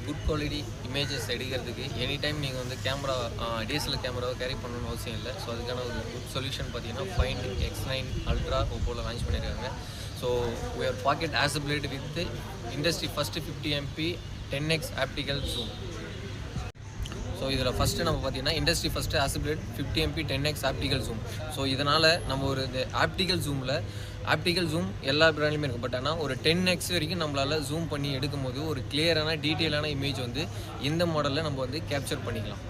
Good quality images எடுக்கிறதுக்கு any time நீங்கள் வந்து கேமரா டிஎஸ்எல்ஆர் கேமராவை கேரி பண்ணணும்னு அவசியம் இல்லை. ஸோ அதுக்கான ஒரு குட் சொல்யூஷன் பார்த்தீங்கன்னா Find X9 Ultra ஓப்போவில் லான்ச் பண்ணியிருக்காங்க. So we are pocket accessible with industry first 50 MP 10x optical zoom. So இதில் ஃபஸ்ட்டு நம்ம பார்த்தீங்கன்னா இண்டஸ்ட்ரி ஃபஸ்ட்டு ஆசிபிளேட் 50 MP 10x optical zoom. So இதனால் நம்ம ஒரு இந்த ஆப்டிக்கல் ஜூம் எல்லா பிராண்ட்லையுமே இருக்கும். பட் ஆனால் ஒரு 10x வரைக்கும் நம்மளால் ஜூம் பண்ணி எடுக்கும்போது ஒரு கிளியரான டீட்டெயிலான இமேஜ் வந்து இந்த மாடலில் நம்ம வந்து கேப்சர் பண்ணிக்கலாம்.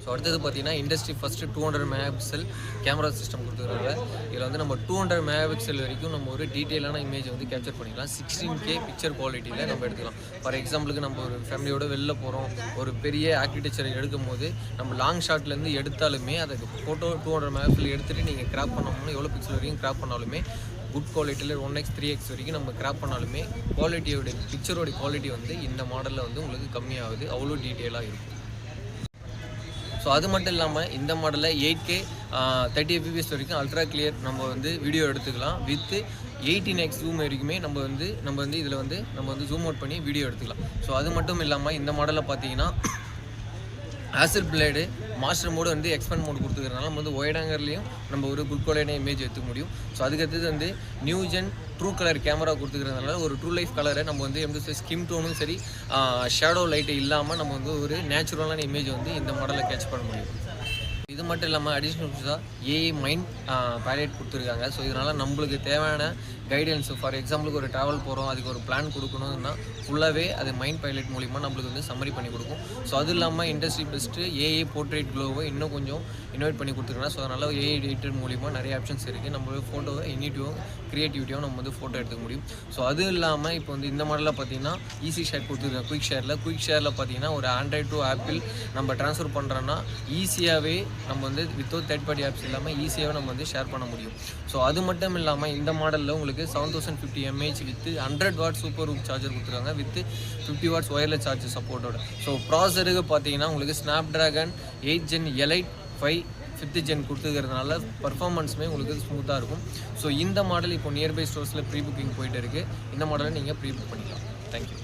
ஸோ அடுத்தது பார்த்தீங்கன்னா industry first 200 megapixel camera system கொடுத்துருக்காங்க. இதில் வந்து நம்ம 200 மெகாபிக்சல் வரைக்கும் நம்ம ஒரு டீட்டெயிலான இமேஜை வந்து கேப்சர் பண்ணிக்கலாம். 16K பிக்சர் குவாலிட்டியில் நம்ம எடுத்துக்கலாம். ஃபார் எக்ஸாம்பிளுக்கு நம்ம ஒரு ஃபேமிலியோட வெளில போகிறோம், ஒரு பெரிய ஆர்கிடெக்சர் எடுக்கும் போது நம்ம லாங் ஷாட்லேருந்து எடுத்தாலுமே அதுக்கு ஃபோட்டோ 200 மெகாபிக்சல் எடுத்துகிட்டு நீங்கள் கிராப் பண்ணோம்னா எவ்வளோ பிக்சல் வரைக்கும் கிராப் பண்ணாலுமே குட் குவாலிட்டியில் 1x 3x வரைக்கும் நம்ம கிராப் பண்ணாலுமே குவாலிட்டியோட பிக்சரோட குவாலிட்டி வந்து இந்த மாடலில் வந்து உங்களுக்கு கம்மியாகுது, அவ்வளோ டீட்டெயிலாக இருக்கும். ஸோ அது மட்டும் இல்லாமல் இந்த மாடலில் 8K 30 fps வரைக்கும் அல்ட்ரா கிளியர் நம்ம வந்து வீடியோ எடுத்துக்கலாம். வித் 18x ஜூம் வரைக்குமே நம்ம வந்து இதில் வந்து நம்ம வந்து ஜூம் அவுட் பண்ணி வீடியோ எடுத்துக்கலாம். ஸோ அது மட்டும் இல்லாமல் இந்த மாடலில் பார்த்தீங்கன்னா ஆசிட் பிளேடு மாஸ்டர் மோடு வந்து எக்ஸ்பெண்ட் மோடு கொடுத்துக்கிறதுனால நம்ம வந்து ஒயிட் ஆங்கர்லேயும் நம்ம ஒரு குட் குவாலிட்டியான இமேஜ் எடுத்துக்க முடியும். ஸோ அதுக்கடுத்தது வந்து new gen true colour camera கொடுத்துக்கிறதுனால ஒரு ட்ரூ லைஃப் கலரை நம்ம வந்து எப்படி ஸ்கிம் டோனும் சரி ஷேடோ லைட்டு இல்லாமல் நம்ம வந்து ஒரு நேச்சுரலான இமேஜ் வந்து இந்த மாடலில் கேட்ச் பண்ண முடியும். இது மட்டும் இல்லாமல் அடிஷ்னல் ஏஐ மைண்ட் பேலட் கொடுத்துருக்காங்க. ஸோ இதனால் நம்மளுக்கு தேவையான கைடன்ஸு ஃபார் எக்ஸாம்பிளுக்கு ஒரு ட்ராவல் போகிறோம், அதுக்கு ஒரு பிளான் கொடுக்கணும்னா ஃபுல்லாகவே அது மைண்ட் பைலட் மூலிமா நம்மளுக்கு வந்து சம்மரி பண்ணி கொடுக்கும். ஸோ அது இல்லாமல் இண்டஸ்ட்ரி பெஸ்ட்டு ஏஐ போர்ட்ரேட் க்ளோவை இன்னும் கொஞ்சம் இன்வைட் பண்ணி கொடுத்துருக்காங்க. ஸோ அதனால் ஏஐ எடிட்டர் மூலிமா நிறைய ஆப்ஷன்ஸ் இருக்குது. நம்ம ஃபோட்டோவை க்ரியேட்டிவிட்டியாக நம்ம வந்து ஃபோட்டோ எடுத்துக்க முடியும். ஸோ அது இல்லாமல் இப்போ வந்து இந்த மாடலில் பார்த்தீங்கன்னா ஈஸி ஷேர் கொடுத்துருக்காங்க. குயிக் ஷேரில் பார்த்தீங்கன்னா ஒரு ஆண்ட்ராய்ட் டு ஆப்பிள் நம்ம ட்ரான்ஸ்ஃபர் பண்ணுறோன்னா ஈஸியாகவே நம்ம வந்து வித்தவுட் தேர்ட் பார்ட்டி ஆப்ஸ் இல்லாமல் ஈஸியாகவே நம்ம வந்து ஷேர் பண்ண முடியும். ஸோ அது மட்டும் இல்லாமல் இந்த மாடலில் உங்களுக்கு 7050 mAh with 100 watt super VOOC charger கொடுத்துருக்காங்க வித் 50 வாட்ஸ் ஒயர்லெஸ் சார்ஜர் சப்போர்ட்டோட. ஸோ ப்ராசருக்கு பார்த்தீங்கன்னா உங்களுக்கு Snapdragon 8 Gen Elite 5 5th Gen கொடுத்துக்கிறதுனால பர்ஃபார்மன்ஸுமே உங்களுக்கு ஸ்மூத்தாக இருக்கும். ஸோ இந்த மாடல் இப்போ நியர்பை ஸ்டோர்ஸில் ப்ரீ புக்கிங் போயிட்டு இருக்குது. இந்த மாடலை நீங்கள் ப்ரீ புக் பண்ணிக்கலாம். தேங்க்யூ.